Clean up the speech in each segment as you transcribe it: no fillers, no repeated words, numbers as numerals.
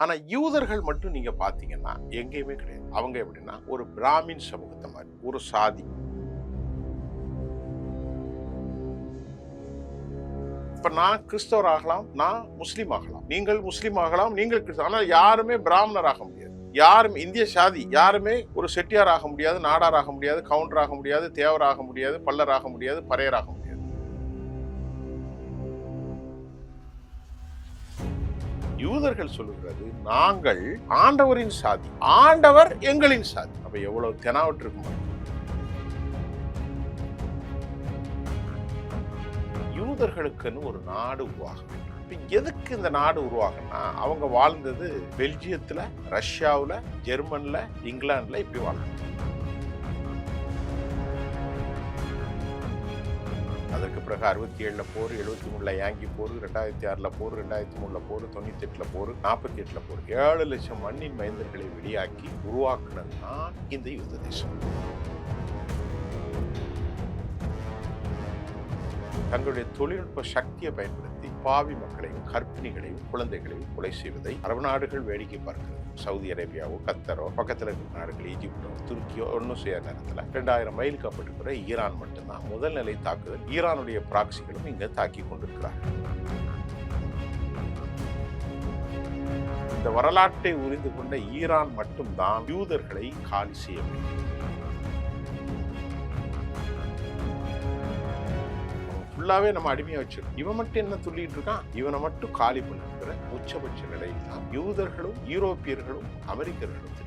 ஆனா யூதர்கள் மட்டும் நீங்க பாத்தீங்கன்னா எங்கேயுமே கிடையாது. அவங்க எப்படின்னா ஒரு பிராமின் சமூகத்தை மாதிரி ஒரு சாதி. இப்ப நான் கிறிஸ்தவர் ஆகலாம், நான் முஸ்லீம் ஆகலாம், நீங்கள் முஸ்லீம் ஆகலாம், நீங்கள் கிறிஸ்தவர். ஆனா யாருமே பிராமணர் ஆக முடியாது. யாரும் இந்திய சாதி யாருமே ஒரு செட்டியார் ஆக முடியாது, நாடார் ஆக முடியாது, கவுண்டர் ஆக முடியாது, தேவர் ஆக முடியாது, பல்லர் ஆக முடியாது, பறையர் ஆக முடியாது. யூதர்கள் சொல்லுகிறது நாங்கள் ஆண்டவரின் சாதி, ஆண்டவர் எங்களின் சாதி. அப்ப எவ்வளவு தெனாவட்டு இருக்குமா? யூதர்களுக்குன்னு ஒரு நாடு உருவாகும். எதுக்கு இந்த நாடு உருவாகும்னா அவங்க வாழ்ந்தது பெல்ஜியத்துல, ரஷ்யாவுல, ஜெர்மன்ல, இங்கிலாந்துல இப்படி வாழ்ந்தாங்க. அதற்கு பிறகு 67ல போர், 73ல யாங்கி போர், 2006ல போர், 2003ல போர், 98ல போர், 48ல போர். 7 லட்சம் மண்ணின் மைந்தர்களை வெளியாக்கி உருவாக்குனது தான் இந்த யூத தேசம். தங்களுடைய தொழில்நுட்ப சக்தியை பயன்படுத்தி பாவி மக்களையும், கர்ப்பிணிகளையும், குழந்தைகளையும் கொலை செய்வதை அரபு நாடுகள் வேடிக்கை பார்க்கிறது. சவுதி அரேபியாவோ, கத்தரோ, பக்கத்தில் இருக்கிற நாடுகள் ஈஜிப்டோ, துருக்கியோ ஒன்றும் செய்ய நேரத்தில் 2000 மைலுக்கு அப்பிட்டு ஈரான் மட்டும்தான் முதல் நிலை தாக்குதல். ஈரானுடைய பிராக்சிகளும் இங்க தாக்கி கொண்டிருக்கிறார்கள். இந்த வரலாற்றை உறிந்து கொண்ட ஈரான் மட்டும்தான் யூதர்களை காலி செய்ய வேண்டும். ஃபுல்லாவே நம்ம அடிமையா வச்சிருக்கோம். இவன் மட்டும் என்ன துள்ளிட்டு இருக்கான், இவனை மட்டும் காலி பண்ணுகிற உச்சபட்ச நிலையில் தான் யூதர்களும், யூரோப்பியர்களும், அமெரிக்கர்களும்.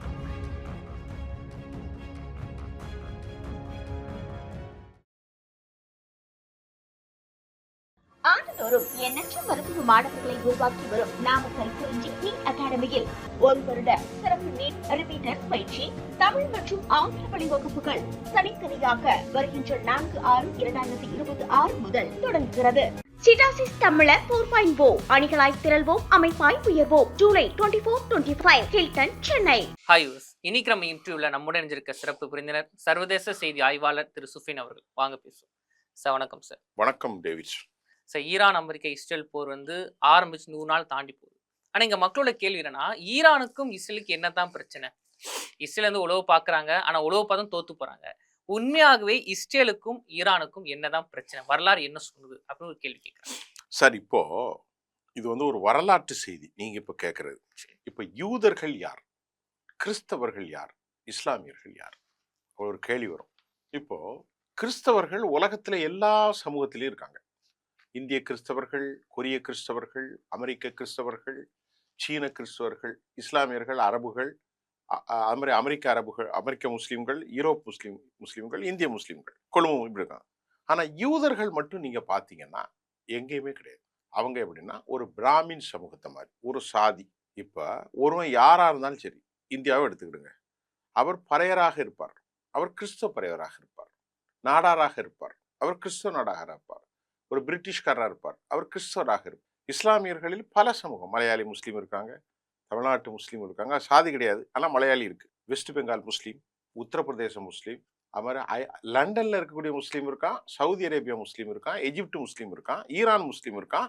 ஆண்டுதோறும் எண்ணற்ற மருத்துவ மாணவர்களை உருவாக்கி வரும் நாமக்கல் குறிஞ்சி அகாடமியில் ஒரு வருட சிறப்பு நீட் ரிப்பீட்டர் பயிற்சி, தமிழ் மற்றும் ஆங்கில வழி வகுப்புகள் தனித்தனியாக வருகின்ற 4/6/2026 முதல் தொடங்குகிறது. சிட்டாசிஸ் தமிழர் 4.0 அணிகளாய் திரள்வோம், அமைப்பாய் உயர்வோம். ஜூலை 24-25 ஹில்டன், சென்னை. ஹாய் யூஸ், இன்னைக்கு நம்ம இன்டர்வியூல நம்முடன் இருந்திருக்க சிறப்பு விருந்தினர் சர்வதேச செய்தி ஆய்வாளர் திரு சுஃபின் அவர்கள். வாங்க பேசுவோம் சார். வணக்கம் சார். வணக்கம் டேவிட் சார். ஈரான் அமெரிக்க இஸ்ரேல் போர் ஆரம்பிச்சு 100 நாள் தாண்டி போகுது. ஆனா இங்க மக்களோட கேள்வி என்னன்னா, ஈரானுக்கும் இஸ்ரேலுக்கு என்னதான் பிரச்சனை? இஸ்ரேல் உளவு பாக்குறாங்க, ஆனா உளவு பார்த்தும் தோத்து போறாங்க. உண்மையாகவே இஸ்ரேலுக்கும் ஈரானுக்கும் என்னதான் பிரச்சனை, வரலாறு என்ன சொல்லுது அப்படின்னு ஒரு கேள்வி கேட்கறாங்க சார். இப்போ இது ஒரு வரலாற்று செய்தி நீங்க இப்ப கேட்கறது. இப்ப யூதர்கள் யார், கிறிஸ்தவர்கள் யார், இஸ்லாமியர்கள் யார், ஒரு கேள்வி வரும். இப்போ கிறிஸ்தவர்கள் உலகத்துல எல்லா சமூகத்திலயும் இருக்காங்க. இந்திய கிறிஸ்தவர்கள், கொரிய கிறிஸ்தவர்கள், அமெரிக்க கிறிஸ்தவர்கள், சீன கிறிஸ்தவர்கள், இஸ்லாமியர்கள், அரபுகள், அமெரிக்க அரபுகள், அமெரிக்க முஸ்லீம்கள், யூரோப் முஸ்லீம்கள், இந்திய முஸ்லீம்கள், கொழும்பு இப்படி இருக்காங்க. ஆனா யூதர்கள் மட்டும் நீங்க பாத்தீங்கன்னா எங்கேயுமே கிடையாது. அவங்க எப்படின்னா ஒரு பிராமின் சமூகத்தை மாதிரி ஒரு சாதி. இப்ப ஒருவன் யாரா இருந்தாலும் சரி, இந்தியாவை எடுத்துக்கிடுங்க, அவர் பறையராக இருப்பார், அவர் கிறிஸ்தவ பறையராக இருப்பார், நாடாராக இருப்பார், அவர் கிறிஸ்தவ நாடாக இருப்பார், ஒரு பிரிட்டிஷ்காரராக இருப்பார், அவர் கிறிஸ்தவராக இருப்பார். இஸ்லாமியர்களில் பல சமூகம், மலையாளி முஸ்லீம் இருக்காங்க, தமிழ்நாட்டு முஸ்லீம் இருக்காங்க, சாதி கிடையாது, ஆனால் மலையாளி இருக்கு, வெஸ்ட் பெங்கால் முஸ்லீம், உத்தரப்பிரதேச முஸ்லீம், அது லண்டன்ல இருக்கக்கூடிய முஸ்லீம் இருக்கான், சவுதி அரேபியா முஸ்லீம் இருக்கான், எஜிப்து முஸ்லீம் இருக்கான், ஈரான் முஸ்லீம் இருக்கான்,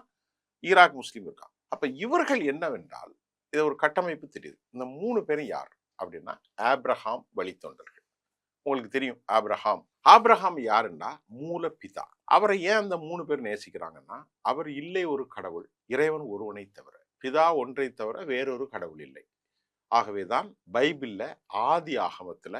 ஈராக் முஸ்லீம் இருக்கான். அப்ப இவர்கள் என்னவென்றால் இது ஒரு கட்டமைப்பு தெரியுது. இந்த 3 பேரும் யார் அப்படின்னா ஆப்ரஹாம் வழித்தொண்டர்கள். உங்களுக்கு தெரியும் ஆப்ரஹாம் யாருன்னா மூல பிதா. அவரை ஏன் அந்த 3 பேர் நேசிக்கிறாங்கன்னா, அவர் இல்லை ஒரு கடவுள், இறைவன் ஒருவனை தவிர, பிதா ஒன்றை தவிர வேறொரு கடவுள் இல்லை. ஆகவேதான் பைபிள்ல ஆதி ஆகமத்துல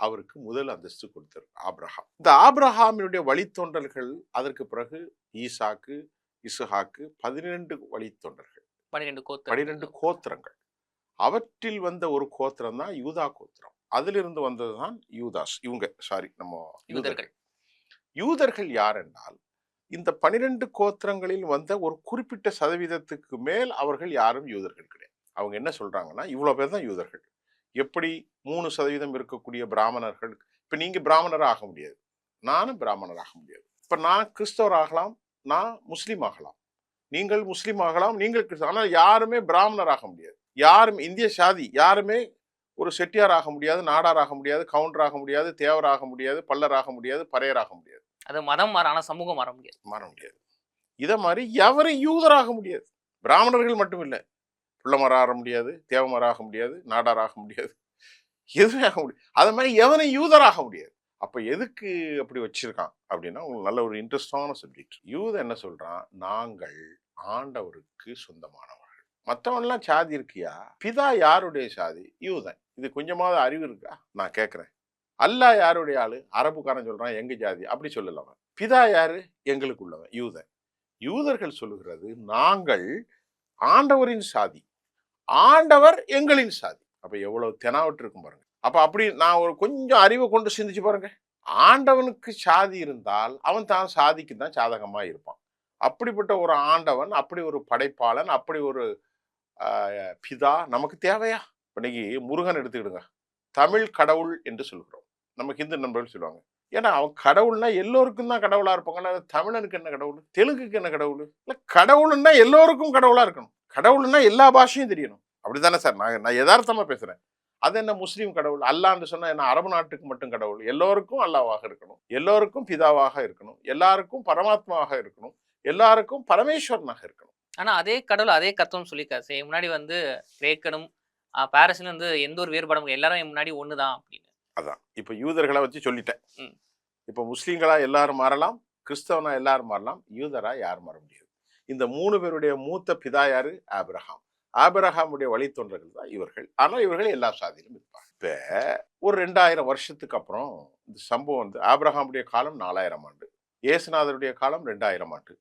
அவருக்கு முதல் அந்தஸ்து கொடுத்தார் ஆப்ரஹாம். இந்த ஆப்ரஹாமினுடைய வழித்தொண்டர்கள், அதற்கு பிறகு ஈசாக்கு, இசுஹாக்கு, 12 வழித்தொண்டர்கள், 12 கோத்திரங்கள். அவற்றில் வந்த ஒரு கோத்திரம் தான் யூதா கோத்திரம். அதிலிருந்து வந்ததுதான் யூதாஸ். யூதர்கள் யார் என்றால், இந்த 12 கோத்திரங்களில் வந்த ஒரு குறிப்பிட்ட சதவீதத்துக்கு மேல் அவர்கள் யாரும் யூதர்கள் கிடையாது. அவங்க என்ன சொல்றாங்கன்னா, இவ்வளவு பேர் தான் யூதர்கள். எப்படி 3% இருக்கக்கூடிய பிராமணர்கள், இப்ப நீங்க பிராமணர் ஆக முடியாது, நானும் பிராமணர் ஆக முடியாது. இப்ப நான் கிறிஸ்தவர் ஆகலாம், நான் முஸ்லீம் ஆகலாம், நீங்கள் முஸ்லீம் ஆகலாம், நீங்கள் கிறிஸ்தவ. ஆனால் யாருமே பிராமணர் ஆக முடியாது. யாரும் இந்திய சாதி யாருமே ஒரு செட்டியார் ஆக முடியாது, நாடார் ஆக முடியாது, கவுண்டர் ஆக முடியாது, தேவர் ஆக முடியாது, பல்லர் ஆக முடியாது, பறையர் ஆக முடியாது. அது மதம் மாறான சமூகம் மாற முடியாது. இதை மாதிரி எவரும் யூதராக முடியாது. பிராமணர்கள் மட்டும் இல்லை, பிள்ளைமரம் ஆக முடியாது, தேவமரம் ஆக முடியாது, நாடார் ஆக முடியாது, எதுவுமே ஆக முடியாது. அது மாதிரி எவனும் யூதராக முடியாது. அப்ப எதுக்கு அப்படி வச்சிருக்கான் அப்படின்னா, உங்களுக்கு நல்ல ஒரு இன்ட்ரெஸ்டான சப்ஜெக்ட். யூதன் என்ன சொல்றான்? நாங்கள் ஆண்டவருக்கு சொந்தமானவர்கள். மற்றவன்லாம் சாதி இருக்கியா? பிதா யாருடைய சாதி? யூதன். இது கொஞ்சமாவது அறிவு இருக்கா? நான் கேட்கிறேன். அல்லாஹ் யாருடைய ஆளு? அரபுக்காரன் சொல்றான் எங்க ஜாதி, அப்படி சொல்லலாம். பிதா யாரு? எங்களுக்குள்ளவன் யூதன். யூதர்கள் சொல்லுகிறது நாங்கள் ஆண்டவரின் சாதி, ஆண்டவர் எங்களின் சாதி. அப்ப எவ்வளவு தெனாவட்டு இருக்கும் பாருங்க. அப்ப அப்படி நான் ஒரு கொஞ்சம் அறிவை கொண்டு சிந்திச்சு பாருங்க. ஆண்டவனுக்கு சாதி இருந்தால் அவன் தான் சாதிக்கு தான் சாதகமா இருப்பான். அப்படிப்பட்ட ஒரு ஆண்டவன், அப்படி ஒரு படைப்பாளன், அப்படி ஒரு பிதா நமக்கு தேவையா? இன்னைக்கு முருகன் எடுத்துக்கிடுங்க, தமிழ் கடவுள் என்று சொல்கிறோம். நம்ம ஹிந்து நண்பர்கள் சொல்லுவாங்க, ஏன்னா அவன் கடவுள்னா எல்லோருக்கும் தான் கடவுளா இருப்பாங்க. தமிழனுக்கு என்ன கடவுள், தெலுங்குக்கு என்ன கடவுள்? இல்ல கடவுள்னா எல்லோருக்கும் கடவுளா இருக்கணும். கடவுள்னா எல்லா பாஷையும் தெரியணும். அப்படித்தானே சார்? நான் யதார்த்தமா பேசுறேன். அது என்ன முஸ்லீம் கடவுள்? அல்லான்னு சொன்னா என்ன அரபு நாட்டுக்கு மட்டும் கடவுள்? எல்லோருக்கும் அல்லாவாக இருக்கணும், எல்லோருக்கும் பிதாவாக இருக்கணும், எல்லாருக்கும் பரமாத்மாவாக இருக்கணும், எல்லாருக்கும் பரமேஸ்வரனாக இருக்கணும். ஆனா அதே கடவுள் அதே கத்தம் சொல்லிக்காசே முன்னாடி வந்து கிரேக்கனும் பாரசனும் வந்து எந்த ஒரு வேறுபாடும் எல்லாரும் என் முன்னாடி ஒண்ணுதான் அப்படின்னு. அதான் இப்ப யூதர்களை வச்சு சொல்லிட்டேன். இப்ப முஸ்லீம்களா எல்லாரும் மாறலாம், கிறிஸ்தவனா எல்லாரும் மாறலாம், யூதரா யாரும் மாற முடியாது. இந்த 3 பேருடைய மூத்த பிதா யாரு? ஆபிரகாம். ஆபிரகாமுடைய வழித்தொண்டர்கள் தான் இவர்கள். ஆனால் இவர்கள் எல்லா சாதியிலும் இருப்பாங்க. இப்ப ஒரு 2000 வருஷத்துக்கு அப்புறம் இந்த சம்பவம் வந்து ஆபிரகாமுடைய காலம் 4000 ஆண்டு, இயேசுநாதருடைய காலம் 2000 ஆண்டு,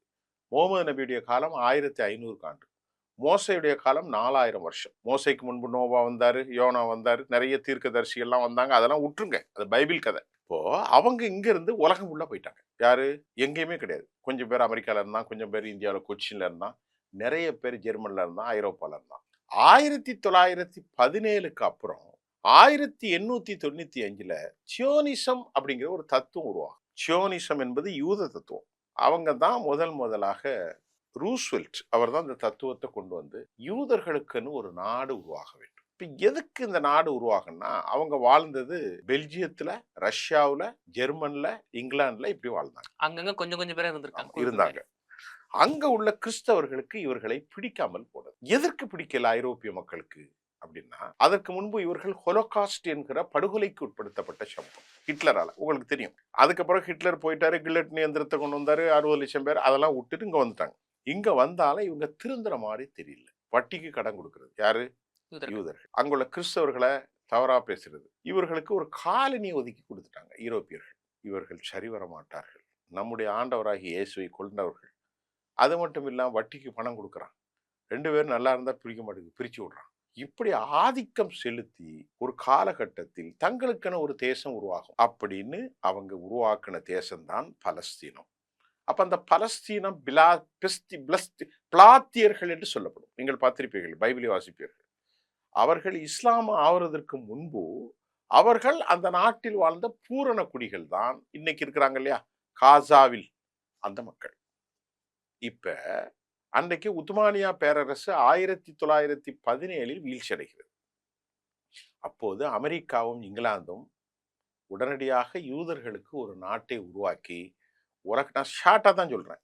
முகமது நபியுடைய காலம் 1500 ஆண்டு, மோசையுடைய காலம் 4000 வருஷம். மோசைக்கு முன்பு நோவா வந்தாரு, யோனா வந்தாரு, நிறைய தீர்க்கதரிசிகள்லாம் வந்தாங்க. அதெல்லாம் விட்டுருங்க, அது பைபிள் கதை. இப்போ அவங்க இங்க இருந்து உலகம் உள்ள போயிட்டாங்க. யாரு? எங்கேயுமே கிடையாது. கொஞ்சம் பேர் அமெரிக்கால இருந்தான், கொஞ்சம் பேர் இந்தியாவில் கொச்சின்ல இருந்தான், நிறைய பேர் ஜெர்மன்ல இருந்தான், ஐரோப்பால இருந்தான். 1917க்கு அப்புறம் 1895ல சியோனிசம் அப்படிங்கிற ஒரு தத்துவம் உருவாகும். சியோனிசம் என்பது யூத தத்துவம். அவங்க தான் முதலாக ரூஸ்வெல்ட் அவர் தான் இந்த தத்துவத்தை கொண்டு வந்து யூதர்களுக்குன்னு ஒரு நாடு உருவாக வேண்டும். இப்ப எதுக்கு இந்த நாடு உருவாகுன்னா, அவங்க வாழ்ந்தது பெல்ஜியத்துல, ரஷ்யாவுல, ஜெர்மன்ல, இங்கிலாந்துல இப்படி வாழ்ந்தாங்க. அங்கங்க கொஞ்சம் கொஞ்சம் பேர் இருந்தாங்க. அங்க உள்ள கிறிஸ்தவர்களுக்கு இவர்களை பிடிக்காமல் போனது. எதற்கு பிடிக்கல ஐரோப்பிய மக்களுக்கு அப்படின்னா, அதற்கு முன்பு இவர்கள் ஹொலோகாஸ்ட் என்கிற படுகொலைக்கு உட்படுத்தப்பட்ட சம்பவம் ஹிட்லரால. உங்களுக்கு தெரியும். அதுக்கப்புறம் ஹிட்லர் போயிட்டாரு, கில்லட்டின் இயந்திரத்தை கொண்டு வந்தாரு, 60 லட்சம் பேர் அதெல்லாம் விட்டுட்டு இங்க வந்துட்டாங்க. இங்க வந்தாலும் இவங்க திருந்துற மாதிரி தெரியல. வட்டிக்கு கடன் கொடுக்கிறது யாரு? யூதர்கள். அங்குள்ள கிறிஸ்தவர்களை தவறா பேசுறது, இவர்களுக்கு ஒரு காலனி ஒதுக்கி கொடுத்துட்டாங்க யூரோப்பியர்கள். இவர்கள் சரி வர மாட்டார்கள். நம்முடைய ஆண்டவராகி இயேசுவை கொண்டவர்கள். அது மட்டும் இல்லாம வட்டிக்கு பணம் கொடுக்குறான். 2 பேரும் நல்லா இருந்தா பிரிக்க மாட்டேங்குது, பிரிச்சு விடுறான். இப்படி ஆதிக்கம் செலுத்தி ஒரு காலகட்டத்தில் தங்களுக்கென ஒரு தேசம் உருவாகும் அப்படின்னு அவங்க உருவாக்கின தேசம்தான் பலஸ்தீனம். அப்ப அந்த பலஸ்தீனம் பிளாத்தியர்கள் என்று சொல்லப்படும். நீங்கள் பார்த்திருப்பீர்கள், பைபிளை வாசிப்பீர்கள். அவர்கள் இஸ்லாம் ஆவதற்கு முன்பு அவர்கள் அந்த நாட்டில் வாழ்ந்த பூரண குடிகள் தான் இன்னைக்கு இருக்கிறாங்க இல்லையா, காசாவில் அந்த மக்கள். இப்ப அன்றைக்கு உத்மானியா பேரரசு 1917 வீழ்ச்சி அடைகிறது. அப்போது அமெரிக்காவும் இங்கிலாந்தும் உடனடியாக யூதர்களுக்கு ஒரு நாட்டை உருவாக்கி, நான் ஷார்ட்டா தான் சொல்றேன்,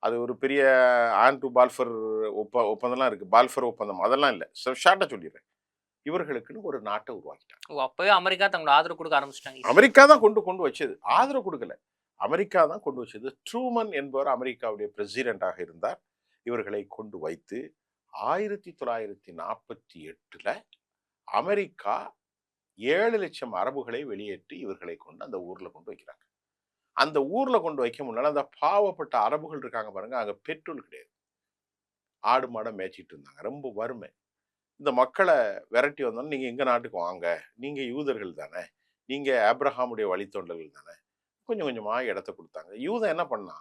அது ஒரு பெரிய ஆண்ட்ரூ பால்ஃபர் ஒப்பந்தம்லாம் இருக்கு, பால்ஃபர் ஒப்பந்தம் அதெல்லாம் இல்லை, ஷார்ட்டா சொல்லிடுறேன். இவர்களுக்குன்னு ஒரு நாட்டை உருவாக்கிட்டாங்க. அப்பவே அமெரிக்கா தங்களோட ஆதரவு கொடுக்க ஆரம்பிச்சிட்டாங்க. அமெரிக்கா தான் கொண்டு வச்சது, ஆதரவு கொடுக்கல, அமெரிக்கா தான் கொண்டு வச்சது. ட்ரூமன் என்பவர் அமெரிக்காவுடைய பிரசிடென்டாக இருந்தார். இவர்களை கொண்டு வைத்து 1948ல அமெரிக்கா 7 லட்சம் அரபுகளை வெளியேற்றி இவர்களை கொண்டு அந்த ஊர்ல கொண்டு வைக்கிறாங்க. அந்த ஊர்ல கொண்டு வைக்க முன்னால அந்த பாவப்பட்ட அரபுகள் இருக்காங்க பாருங்க, அங்க பெட்ரோல் கிடையாது, ஆடு மாடை மேய்ச்சிட்டு இருந்தாங்க, ரொம்ப வறுமை. இந்த மக்களை விரட்டி வந்தோம், நீங்க எங்க நாட்டுக்கு வாங்க, நீங்க யூதர்கள் தானே, நீங்க ஆபிரகாமுடைய வழித்தோன்றல்கள் தானே. கொஞ்சம் கொஞ்சமா இடத்த கொடுத்தாங்க. யூதன் என்ன பண்ணா,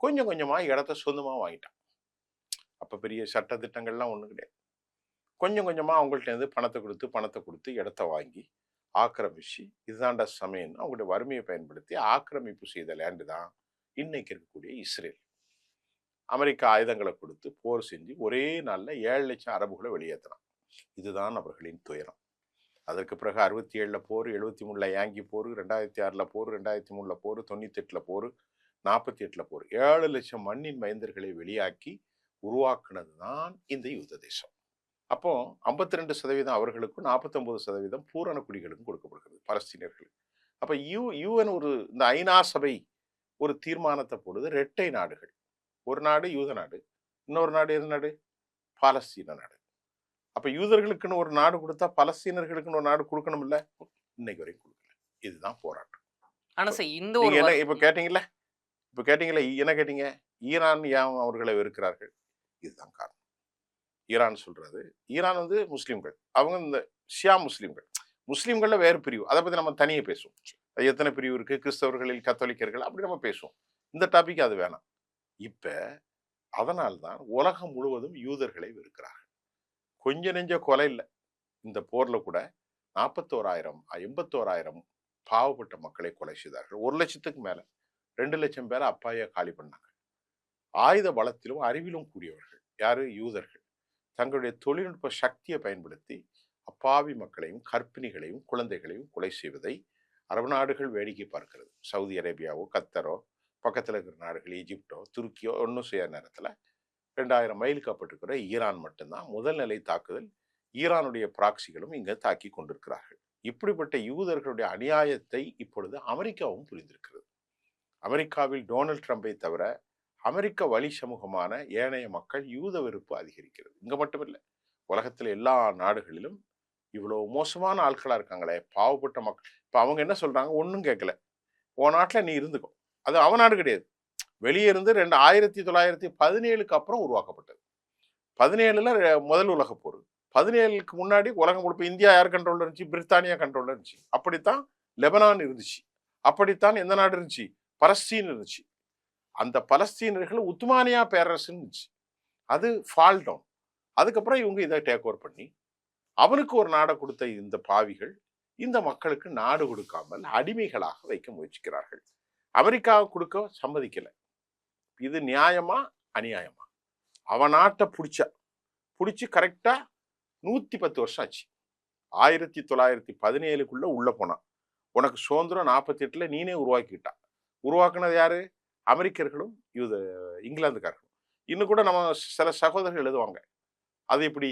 கொஞ்சம் கொஞ்சமா இடத்த சொந்தமா வாங்கிட்டான். அப்ப பெரிய சட்ட திட்டங்கள்லாம் ஒண்ணும் கிடையாது. கொஞ்சம் கொஞ்சமா அவங்கள்ட்ட இருந்து பணத்தை கொடுத்து இடத்த வாங்கி ஆக்கிரமிச்சு, இதுதான்டா சமயம் அவங்களுடைய வறுமையை பயன்படுத்தி ஆக்கிரமிப்பு செய்த லேண்டு தான் இன்னைக்கு இருக்கக்கூடிய இஸ்ரேல். அமெரிக்கா ஆயுதங்களை கொடுத்து போர் செஞ்சு ஒரே நாள்ல 7 லட்சம் அரபுகளை வெளியேற்றினான். இதுதான் அவர்களின் துயரம். அதற்கு பிறகு 67ல போர், 73ல யாங்கி போர், 2006ல போர், 2003ல போர், 98ல போர், 48ல போர், 7 லட்சம் மண்ணின் மைந்தர்களை வெளியாக்கி உருவாக்குனது தான் இந்த யூத தேசம். அப்போ 52% அவர்களுக்கும் 49% பூரண குடிகளுக்கும் கொடுக்கப்படுகிறது பலஸ்தீனியர்களுக்கு. அப்ப யுஎன் இந்த ஐநா சபை ஒரு தீர்மானத்தை போடுது, இரட்டை நாடுகள். ஒரு நாடு யூத நாடு, இன்னொரு நாடு எது நாடு? பாலஸ்தீன நாடு. அப்ப யூதர்களுக்குன்னு ஒரு நாடு கொடுத்தா பலஸ்தீனர்களுக்குன்னு ஒரு நாடு கொடுக்கணும் இல்ல? இன்னைக்கு வரைக்கும் கொடுக்கல. இதுதான் போராட்டம். ஆனா சார் இந்த ஒரு நீங்க என்ன இப்ப கேட்டீங்கல்ல, என்ன கேட்டீங்க? ஈரான் ஏன் அவர்களை வெறுக்கிறார்கள்? இதுதான் காரணம். ஈரான் சொல்றது, ஈரான் முஸ்லிம்கள், அவங்க இந்த ஷியா முஸ்லிம்கள், முஸ்லிம்கள்ல வேறு பிரிவு, அதை பத்தி நம்ம தனியே பேசுவோம். எத்தனை பிரிவு இருக்கு, கிறிஸ்தவர்களில் கத்தோலிக்கர்கள், அப்படி நம்ம பேசுவோம். இந்த டாபிக் அது வேணாம். இப்ப அதனால்தான் உலகம் முழுவதும் யூதர்களை வெறுக்கிறார்கள். கொஞ்ச நெஞ்ச கொலை இல்லை. இந்த போர்ல கூட 41,000 81,000 பாவப்பட்ட மக்களை கொலை செய்தார்கள். 1,00,000க்கு மேல 2,00,000 பேரை அப்பாயா காலி பண்ணாங்க. ஆயுத பலத்திலும் அறிவிலும் கூடியவர்கள் யாரு? யூதர்கள். தங்களுடைய தொழில்நுட்ப சக்தியை பயன்படுத்தி அப்பாவி மக்களையும் கர்ப்பிணிகளையும் குழந்தைகளையும் கொலை செய்வதை அரபு நாடுகள் வேடிக்கை பார்க்கிறது. சவுதி அரேபியாவோ கத்தரோ பக்கத்தில் இருக்கிற நாடுகள் ஈஜிப்டோ துருக்கியோ ஒன்றும் செய்யாத நேரத்தில் 2000 மைலுக்கு அப்பட்டிருக்கிற ஈரான் மட்டும்தான் முதல் நிலை தாக்குதல். ஈரானுடைய பிராக்சிகளும் இங்கே தாக்கி கொண்டிருக்கிறார்கள். இப்படிப்பட்ட யூதர்களுடைய அநியாயத்தை இப்பொழுது அமெரிக்காவும் புரிந்திருக்கிறது. அமெரிக்காவில் டொனால்ட் ட்ரம்பை தவிர அமெரிக்க வழி சமூகமான ஏனைய மக்கள் யூத வெறுப்பு அதிகரிக்கிறது. இங்க மட்டும் இல்லை, உலகத்தில் எல்லா நாடுகளிலும் இவ்வளவு மோசமான ஆட்களா இருக்காங்களே, பாவப்பட்ட மக்கள். இப்ப அவங்க என்ன சொல்றாங்க? ஒன்றும் கேட்கல, உன் நாட்டில் நீ இருந்துக்கும். அது அவன் நாடு கிடையாது, வெளியே இருந்து 1917க்கு அப்புறம் உருவாக்கப்பட்டது. 17ல முதல் உலக போர், 17க்கு முன்னாடி உலகம் முழுக்க இந்தியா யார் கண்ட்ரோல்ல இருந்துச்சு? பிரித்தானியா கண்ட்ரோல்ல இருந்துச்சு. அப்படித்தான் லெபனான் இருந்துச்சு. அப்படித்தான் எந்த நாடு இருந்துச்சு? பலஸ்தீன் இருந்துச்சு. அந்த பலஸ்தீனர்கள் உத்மானியா பேரரசு இருந்துச்சு, அது ஃபால் டவுன். அதுக்கப்புறம் இவங்க இதை டேக் ஓவர் பண்ணி அவனுக்கு ஒரு நாடை கொடுத்த இந்த பாவிகள் இந்த மக்களுக்கு நாடு கொடுக்காமல் அடிமைகளாக வைக்க முயற்சிக்கிறார்கள். அமெரிக்காவை கொடுக்க சம்மதிக்கல. இது நியாயமா அநியாயமா? அவன் நாட்டை பிடிச்சி கரெக்டா 110 வருஷம் ஆச்சு. 1917க்குள்ள உள்ள போனான். உனக்கு சுதந்திரம் 48ல நீனே உருவாக்கிட்டான். உருவாக்குனது யாரு? அமெரிக்கர்களும் இங்கிலாந்துக்காரர்களும். இன்னும் கூட நம்ம சில சகோதரர்கள் எழுதுவாங்க, அது எப்படி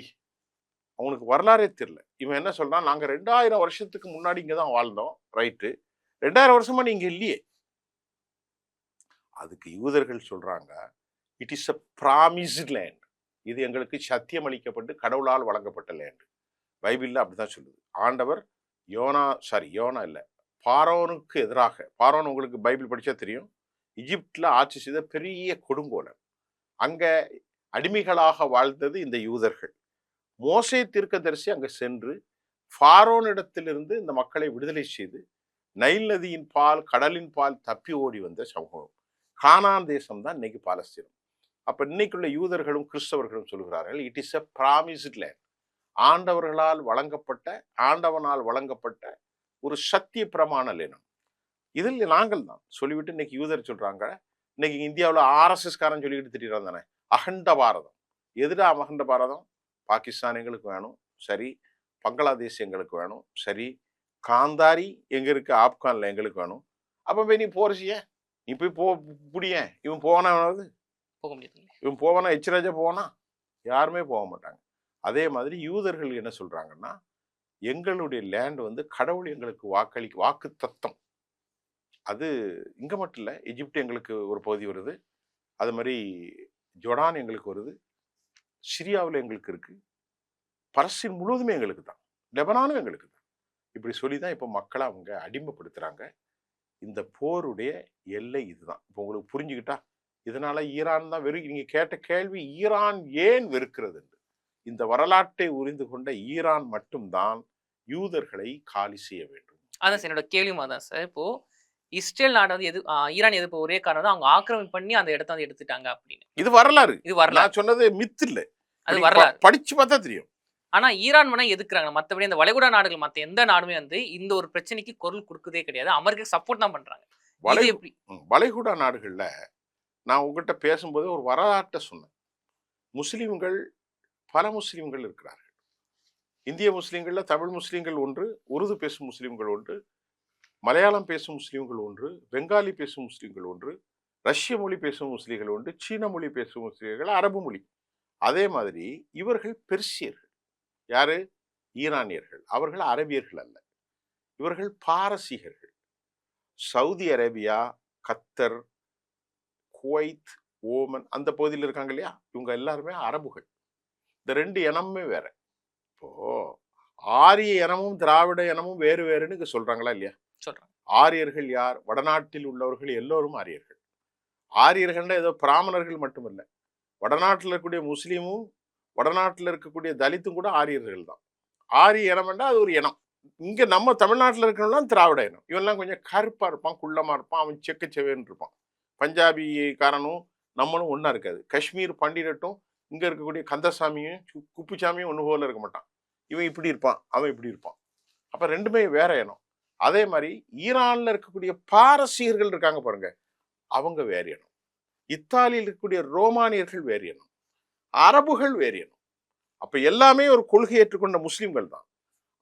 அவனுக்கு வரலாறே தெரியல. இவன் என்ன சொல்றான்? நாங்க 2000 வருஷத்துக்கு முன்னாடி இங்கதான் வாழ்ந்தோம். ரைட்டு, 2000 வருஷமா நீங்க இல்லையே. அதுக்கு யூதர்கள் சொல்றாங்க, it is a promised land. இது எங்களுக்கு சத்தியம் அளிக்கப்பட்டு கடவுளால் வழங்கப்பட்ட லேண்ட். பைபிள்ல அப்படிதான் சொல்லுது. ஆண்டவர் யோனா இல்ல, பாரோனுக்கு எதிராக, பாரோன் உங்களுக்கு பைபிள் படிச்சா தெரியும், எகிப்துல ஆட்சி செய்த பெரிய கொடுங்கோலன். அங்க அடிமைகளாக வாழ்ந்தது இந்த யூதர்கள். மோசே தீர்க்கதரிசி அங்க சென்று ஃபாரோனிடத்திலிருந்து இந்த மக்களை விடுதலை செய்து நைல் நதியின் பால் கடலின் பால் தப்பி ஓடி வந்த சமூகம். கானான் தேசம் தான் இன்னைக்கு பாலஸ்தீனம். அப்ப இன்னைக்குள்ள யூதர்களும் கிறிஸ்தவர்களும் சொல்கிறார்கள், it is a promised land. ஆண்டவனால் வழங்கப்பட்ட ஒரு சத்திய பிரமாண லேனம். இதில் நாங்கள் தான் சொல்லிவிட்டு இன்னைக்கு யூதர் சொல்றாங்க, இன்னைக்கு இந்தியாவில் ஆர்எஸ்எஸ் காரன் சொல்லிக்கிட்டு திட்டான் தானே, அகண்ட பாரதம். எதுடா அகண்ட பாரதம்? பாகிஸ்தான் எங்களுக்கு வேணும் சரி, பங்களாதேஷ் எங்களுக்கு வேணும் சரி, காந்தாரி எங்க இருக்கு? ஆப்கான்ல எங்களுக்கு வேணும். அப்ப போய் நீ போறசிய, நீ போய் புடிய. இவன் போவானா? போக முடியாது. இவன் போவானா? எச்ராஜா போவானா? யாருமே போக மாட்டாங்க. அதே மாதிரி யூதர்கள் என்ன சொல்றாங்கன்னா, எங்களுடைய லேண்ட் கடவுள் எங்களுக்கு வாக்கு தத்தம். அது இங்க மட்டும் இல்ல, எகிப்து எங்களுக்கு ஒரு பகுதி வருது, அது மாதிரி ஜொர்டான் எங்களுக்கு வருது, சிரியாவில் எங்களுக்கு இருக்கு, பலஸ்தீன் முழுவதுமே எங்களுக்கு தான், லெபனானும் எங்களுக்கு தான். இப்படி சொல்லிதான் இப்ப மக்களை அவங்க அடிமைப்படுத்துறாங்க. இந்த போருடைய எல்லை இதுதான். இப்போ உங்களுக்கு புரிஞ்சுக்கிட்டா, இதனால ஈரான் தான் நீங்க கேட்ட கேள்வி, ஈரான் ஏன் வெறுக்கிறது? இந்த வரலாற்றை உறிந்து கொண்ட ஈரான் மட்டும்தான் யூதர்களை காலி செய்ய வேண்டும். அதான் சார் என்னோட கேள்வியும் அதான் சார். இப்போ இஸ்ரேல் நாடு ஈரான் எதிர்ப்பு ஒரே காரணம் தான், அவங்க ஆக்கிரமிப்பு பண்ணி அந்த இடத்த எடுத்துட்டாங்க அப்படின்னு. இது வரலாறு. நான் சொன்னது மித்து இல்ல, அது வரலாறு. படிச்சு பார்த்தா தெரியும். ஆனா ஈரான் வேணா எதுக்குறாங்க, மத்தபடி இந்த வளைகுடா நாடுகள் மத்த எந்த நாடுமே இந்த ஒரு பிரச்சனைக்கு குரல் கொடுக்கதே கிடையாது. அமெரிக்கா சப்போர்ட் தான் பண்றாங்க. வளைகுடா நாடுகள்ல நான் உங்ககிட்ட பேசும்போது ஒரு வரலாற்றை சொன்னேன். முஸ்லிம்கள், பல முஸ்லிம்கள் இருக்கிறார்கள். இந்திய முஸ்லிம்கள்ல தமிழ் முஸ்லிம்கள் ஒன்று, உருது பேசும் முஸ்லிம்கள் ஒன்று, மலையாளம் பேசும் முஸ்லிம்கள் ஒன்று, பெங்காலி பேசும் முஸ்லிம்கள் ஒன்று, ரஷ்ய மொழி பேசும் முஸ்லிம்கள் ஒன்று, சீன மொழி பேசும் முஸ்லிம்கள், அரபு மொழி. அதே மாதிரி இவர்கள் பெர்சியர்கள். யாரு? ஈரானியர்கள். அவர்கள் அரபியர்கள் அல்ல, இவர்கள் பாரசீகர்கள். சவுதி அரேபியா, கத்தர், குவைத், ஓமன் அந்த பகுதியில் இருக்காங்க இல்லையா, இவங்க எல்லாருமே அரபுகள். இந்த 2 இனமுமே வேற. இப்போ ஆரிய இனமும் திராவிட இனமும் வேறு வேறுன்னு சொல்றாங்களா இல்லையா? சொல்றாங்க. ஆரியர்கள் யார்? வடநாட்டில் உள்ளவர்கள் எல்லோரும் ஆரியர்கள். ஆரியர்கள் ஏதோ பிராமணர்கள் மட்டுமல்ல, வடநாட்டில் இருக்கக்கூடிய முஸ்லீமும் வடநாட்டில் இருக்கக்கூடிய தலித்தும் கூட ஆரியர்கள் தான். ஆரிய இனம் என்றால் அது ஒரு இனம். இங்க நம்ம தமிழ்நாட்டில் இருக்கிறவங்களாம் திராவிட இனம். இவெல்லாம் கொஞ்சம் கருப்பா இருப்பான், குள்ளமா இருப்பான், அவன் செக்கச்செவேன்னு இருப்பான். பஞ்சாபிக்காரனும் நம்மளும் ஒன்றா இருக்காது. காஷ்மீர் பண்டிடட்டும் இங்க இருக்கக்கூடிய கந்தசாமியும் குப்புசாமியும் ஒன்று போல இருக்க மாட்டான். இவன் இப்படி இருப்பான், அவன் இப்படி இருப்பான். அப்ப 2மே வேற இனம். அதே மாதிரி ஈரான்ல இருக்கக்கூடிய பாரசீகர்கள் இருக்காங்க பாருங்க, அவங்க வேற இனம். இத்தாலியில் இருக்கக்கூடிய ரோமானியர்கள் வேறு இனம். அரபுகள் வேறு இனம். அப்ப எல்லாமே ஒரு கொள்கை ஏற்றுக்கொண்ட முஸ்லிம்கள் தான்.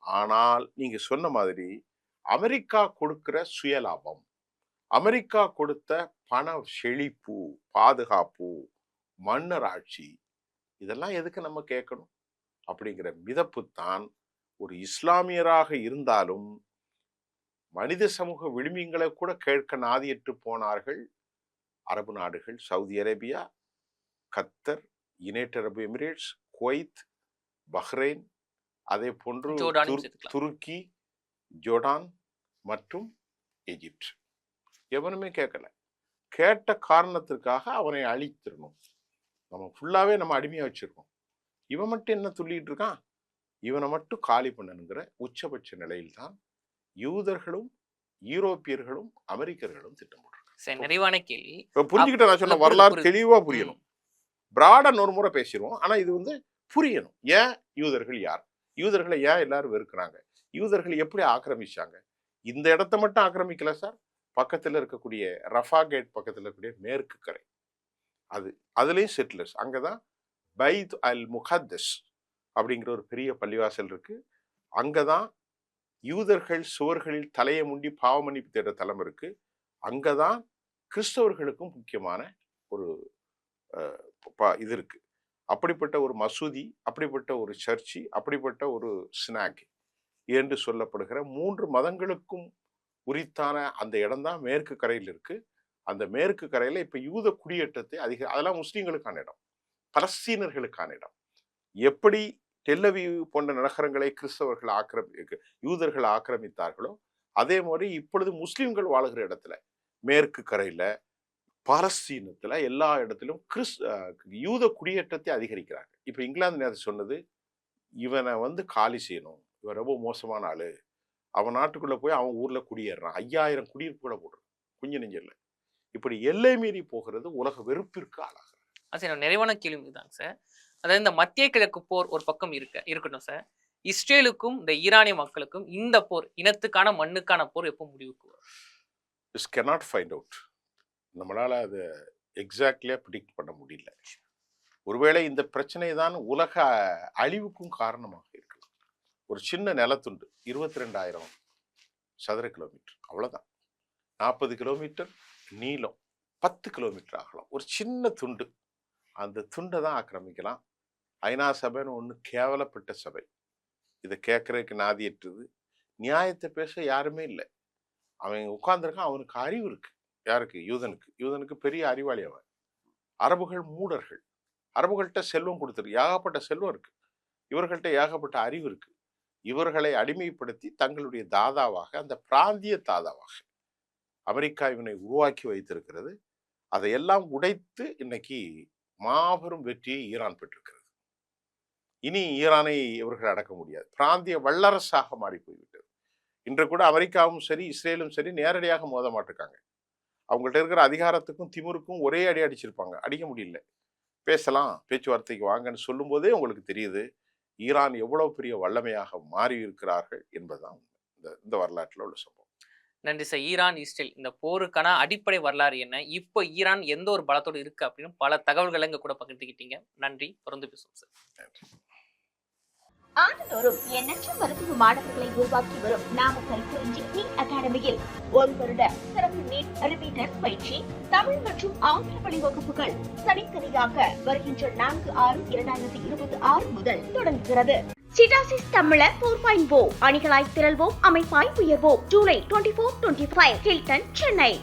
ஆனால் நீங்க சொன்ன மாதிரி அமெரிக்கா கொடுக்கிற சுயலாபம், அமெரிக்கா கொடுத்த பண செழிப்பு, பாதுகாப்பு, மன்னர் ஆட்சி, இதெல்லாம் எதுக்கு நம்ம கேட்கணும் அப்படிங்கிற மிதப்பு தான் ஒரு இஸ்லாமியராக இருந்தாலும் மனித சமூக விழுமியங்களை கூட கேட்க நாதியற்று போனார்கள் அரபு நாடுகள். சவுதி அரேபியா, கத்தர், யுனைடெட் அரபு எமிரேட்ஸ், குவைத், பஹ்ரைன், அதே போன்று துருக்கி, ஜோர்டான் மற்றும் எகிப்து. எவனுமே கேட்கல. கேட்ட காரணத்திற்காக அவனை அழித்திடணும். நம்ம ஃபுல்லாவே நம்ம அடிமையா வச்சிருக்கோம். இவன் மட்டும் என்ன துள்ளிட்டு இருக்கான், இவனை மட்டும் காலி பண்ணணுங்கிற உச்சபட்ச நிலையில் தான் யூதர்களும் யூரோப்பியர்களும் அமெரிக்கர்களும் திட்டம் போட்டிருக்காங்க. நிறைவான கேள்வி. புரிஞ்சுக்கிட்ட நான் சொன்ன வரலாறு தெளிவா புரியணும். பிராடன் ஒரு முறை பேசிடுவோம், ஆனா இது புரியணும். ஏன் யூதர்கள் யார், யூதர்களை ஏன் எல்லாரும் வெறுக்கிறாங்க, யூதர்கள் எப்படி ஆக்கிரமிச்சாங்க. இந்த இடத்த மட்டும் ஆக்கிரமிக்கல சார், பக்கத்துல இருக்கக்கூடிய ரஃபா கேட் பக்கத்துல இருக்கக்கூடிய மேற்கு கரை, அதுலயும் செட்டிலர்ஸ். அங்கதான் பைத் அல் முகத்தஸ் அப்படிங்கிற ஒரு பெரிய பள்ளிவாசல் இருக்கு. அங்கதான் யூதர்கள் சுவர்களில் தலையை முண்டி பாவ மன்னிப்பு தேடுற தலம் இருக்கு. அங்கதான் கிறிஸ்தவர்களுக்கும் முக்கியமான ஒரு இது இருக்கு. அப்படிப்பட்ட ஒரு மசூதி, அப்படிப்பட்ட ஒரு சர்ச்சி, அப்படிப்பட்ட ஒரு சினாக் என்று சொல்லப்படுகிற 3 மதங்களுக்கும் உரித்தான அந்த இடம் தான் மேற்கு கரையில் இருக்கு. அந்த மேற்கு கரையில இப்ப யூத குடியேற்றத்தை அதெல்லாம் முஸ்லீம்களுக்கான இடம், பலஸ்தீனர்களுக்கான இடம். எப்படி டெல்லவீவ் போன்ற நகரங்களை கிறிஸ்தவர்கள் யூதர்கள் ஆக்கிரமித்தார்களோ அதே மாதிரி இப்பொழுது முஸ்லிம்கள் வாழுகிற இடத்துல மேற்கு கரையில பாலஸ்தீனத்துல எல்லா இடத்திலும் யூத குடியேற்றத்தை அதிகரிக்கிறாங்க. இப்ப இங்கிலாந்து நேரத்தை சொன்னது, இவனை காலி செய்யணும், இவன் ரொம்ப மோசமான ஆளு, அவன் நாட்டுக்குள்ள போய் அவன் ஊர்ல குடியேறான், 5000 குடியிருப்பு கூட போடுறான், கொஞ்சம் நெஞ்சல்ல. இப்படி எல்லை மீறி போகிறது உலக வெறுப்பிற்கு ஆளாகிறது. நிறைவான கேள்வி தான் சார். அதாவது இந்த மத்திய கிழக்கு போர் ஒரு பக்கம் இருக்கட்டும் சார், இஸ்ரேலுக்கும் இந்த ஈரானிய மக்களுக்கும் இந்த போர், இனத்துக்கான மண்ணுக்கான போர் எப்போ முடிவுக்கு வரும்? Is cannot find out. நம்மளால அதை எக்ஸாக்ட்லியா ப்ரிடிக்ட் பண்ண முடியல. ஒருவேளை இந்த பிரச்சனை தான் உலக அழிவுக்கும் காரணமாக இருக்கலாம். ஒரு சின்ன நிலத்துண்டு 22,000 சதுர கிலோமீட்டர், அவ்வளவுதான். 40 கிலோமீட்டர் நீளம், 10 கிலோமீட்டர் ஆகலாம். ஒரு சின்ன துண்டு, அந்த துண்டை தான் ஆக்கிரமிக்கலாம். ஐநா சபைன்னு ஒன்று கேவலப்பட்ட சபை, இதை கேட்கறதுக்கு நாதியற்றுது. நியாயத்தை பேச யாருமே இல்லை. அவன் உட்கார்ந்துருக்கான், அவனுக்கு அறிவு இருக்கு. யாருக்கு? யூதனுக்கு பெரிய அறிவாளி அவன். அரபுகள் மூடர்கள். அரபுகள்கிட்ட செல்வம் கொடுத்துருக்கு, ஏகப்பட்ட செல்வம் இருக்கு. இவர்கள்ட்ட ஏகப்பட்ட அறிவு இருக்கு. இவர்களை அடிமைப்படுத்தி தங்களுடைய தாதாவாக, அந்த பிராந்திய தாதாவாக அமெரிக்கா இவனை உருவாக்கி வைத்திருக்கிறது. அதையெல்லாம் உடைத்து இன்னைக்கு மாபெரும் வெற்றியை ஈரான் பெற்றிருக்கிறது. இனி ஈரானை இவர்கள் அடக்க முடியாது. பிராந்திய வல்லரசாக மாறி போய்விட்டது. இன்று கூட அமெரிக்காவும் சரி இஸ்ரேலும் சரி நேரடியாக மோத மாட்டிருக்காங்க. அவங்கள்ட்ட இருக்கிற அதிகாரத்துக்கும் திமிருக்கும் ஒரே அடி அடிச்சிருப்பாங்க, அடிக்க முடியல. பேசலாம், பேச்சுவார்த்தைக்கு வாங்கன்னு சொல்லும் போதே உங்களுக்கு தெரியுது ஈரான் எவ்வளவு பெரிய வல்லமையாக மாறி இருக்கிறார்கள் என்பதுதான் இந்த வரலாற்றில் உள்ள சம்பவம். நன்றி சார். ஈரான் இஸ்ரேல் இந்த போருக்கான அடிப்படை வரலாறு என்ன, இப்போ ஈரான் எந்த ஒரு பலத்தோடு இருக்கு அப்படின்னு பல தகவல்களை இங்க கூட பகிர்ந்துக்கிட்டீங்க. நன்றி, தொடர்ந்து பேசுவோம் சார். ஆண்டுதோறும் எண்ணற்ற மருத்துவ மாணவர்களை உருவாக்கி வரும் நாமக்கல் குறிஞ்சி நீட் அகாடமியில் 1 வருட சிறப்பு நீட் ரிப்பீட்டர்ஸ் பயிற்சி, தமிழ் மற்றும் ஆங்கில வழி வகுப்புகள் தனித்தனியாக வருகின்ற 4/6/2026 முதல் தொடங்குகிறது. சிட்டாசிஸ் தமிழர் 4.0 அணிகளாய் திரள்வோம், அமைப்பாய் உயர்வோம். ஜூலை 24-25 ஹில்டன், சென்னை.